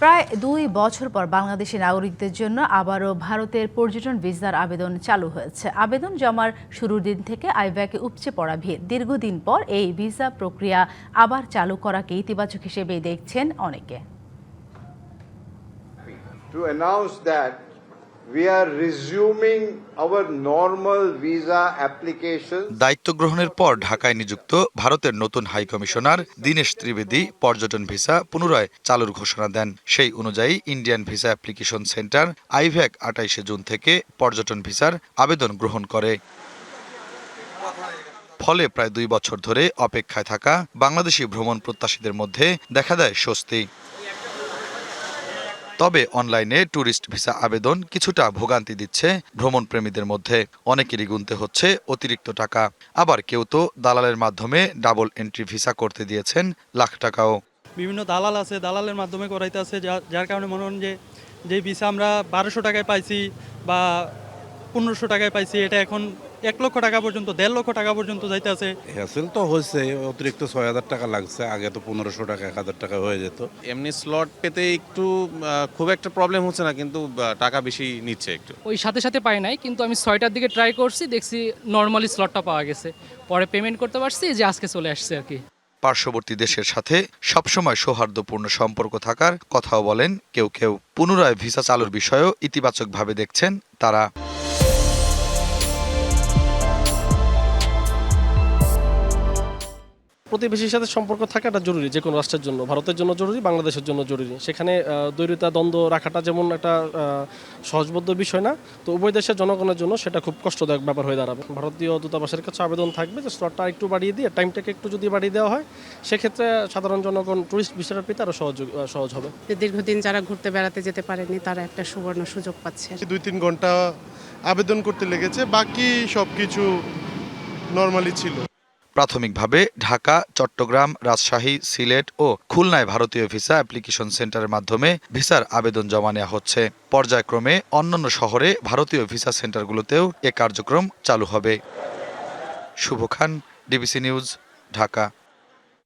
প্রায় ২ বছর পর বাংলাদেশি নাগরিকদের জন্য আবারও ভারতের পর্যটন ভিসার আবেদন চালু হয়েছে। আবেদন জমার শুরুর দিন থেকে আইভ্যাকে উপচে পড়া ভিড়। দীর্ঘদিন পর এই ভিসা প্রক্রিয়া আবার চালু করাকে ইতিবাচক হিসেবে দেখছেন অনেকে। To announce that we are resuming our normal visa applications. দায়িত্ব গ্রহণের পর ঢাকায় নিযুক্ত ভারতের নতুন হাই কমিশনার দীনেশ ত্রিবেদী পর্যটন ভিসা পুনরায় চালুর ঘোষণা দেন। সেই অনুযায়ী Indian visa application centre IVAC ২৮ June থেকে পর্যটন ভিসার আবেদন গ্রহণ করে। ফলে প্রায় ২ বছর ধরে অপেক্ষায় থাকা বাংলাদেশি ভ্রমণ প্রত্যাশীদের মধ্যে দেখা দেয় স্বস্তি। তবে অনলাইনে ট্যুরিস্ট ভিসা আবেদন কিছুটা ভোগান্তি দিচ্ছে ভ্রমণপ্রেমীদের মধ্যে। অনেকেরই গুনতে হচ্ছে অতিরিক্ত টাকা, আবার কেউ তো দালালের মাধ্যমে ডাবল এন্ট্রি ভিসা করতে দিয়েছেন লাখ টাকাও। বিভিন্ন দালাল আছে, দালালের মাধ্যমে করাইতে আছে, যার কারণে মনে হন যে ভিসা আমরা ১২০০ টাকায় পাইছি বা ১৫০০ টাকায় পাইছি, এটা এখন ১ লক্ষ টাকা পর্যন্ত ১.৫ লক্ষ টাকা পর্যন্ত যাইতে আছে। হ্যাসেল তো হয়েছে, অতিরিক্ত ৬,০০০ টাকা লাগছে, আগে তো ১৫০০ টাকা ১,০০০ টাকা হয়ে যেত। এমনি স্লট পেতে একটু খুব একটা প্রবলেম হচ্ছে না, কিন্তু টাকা বেশি নিচ্ছে একটু। ওই সাথে সাথে পাই নাই, কিন্তু আমি ৬টার দিকে ট্রাই করছি, দেখছি নর্মালি স্লটটা পাওয়া গেছে, পরে পেমেন্ট করতে পারছি, যে আজকে চলে আসছে আর কি। পার্শ্ববর্তী দেশের সাথে সবসময় সৌহার্দ্যপূর্ণ সম্পর্ক থাকার কথাও বলেন কেউ কেউ। পুনরায় ভিসা চালুর বিষয়েও ইতিবাচকভাবে দেখছেন তারা। প্রতিবেশীর সাথে সম্পর্ক থাকাটা জরুরি, যে কোনো রাষ্ট্রের জন্য, ভারতের জন্য জরুরি, বাংলাদেশের জন্য জরুরি। সেখানে দ্বৈরতা দ্বন্দ্ব রাখাটা যেমন একটা সহজবোধ্য বিষয় না, তো উভয় দেশের জনগণের জন্য সেটা খুব কষ্টদায়ক ব্যাপার হয়ে দাঁড়াবে। ভারতীয় দূতাবাসের কাছে আবেদন থাকবে যে স্লটটা একটু বাড়িয়ে দিয়ে, টাইমটাকে একটু যদি বাড়িয়ে দেওয়া হয়, সেক্ষেত্রে সাধারণ জনগণ টুরিস্ট ভিসাটা পেতে আরও সহজ হবে। দীর্ঘদিন যারা ঘুরতে বেড়াতে যেতে পারেনি তারা একটা সুবর্ণ সুযোগ পাচ্ছে। ২-৩ ঘন্টা আবেদন করতে লেগেছে, বাকি সব কিছু নর্মালি ছিল। প্রাথমিকভাবে ঢাকা, চট্টগ্রাম, রাজশাহী, সিলেট ও খুলনায় ভারতীয় ভিসা অ্যাপ্লিকেশন সেন্টারের মাধ্যমে ভিসার আবেদন জমা নেওয়া হচ্ছে। পর্যায়ক্রমে অন্যান্য শহরে ভারতীয় ভিসা সেন্টারগুলোতেও এ কার্যক্রম চালু হবে। শুভ খান, ডিবিসি নিউজ, ঢাকা।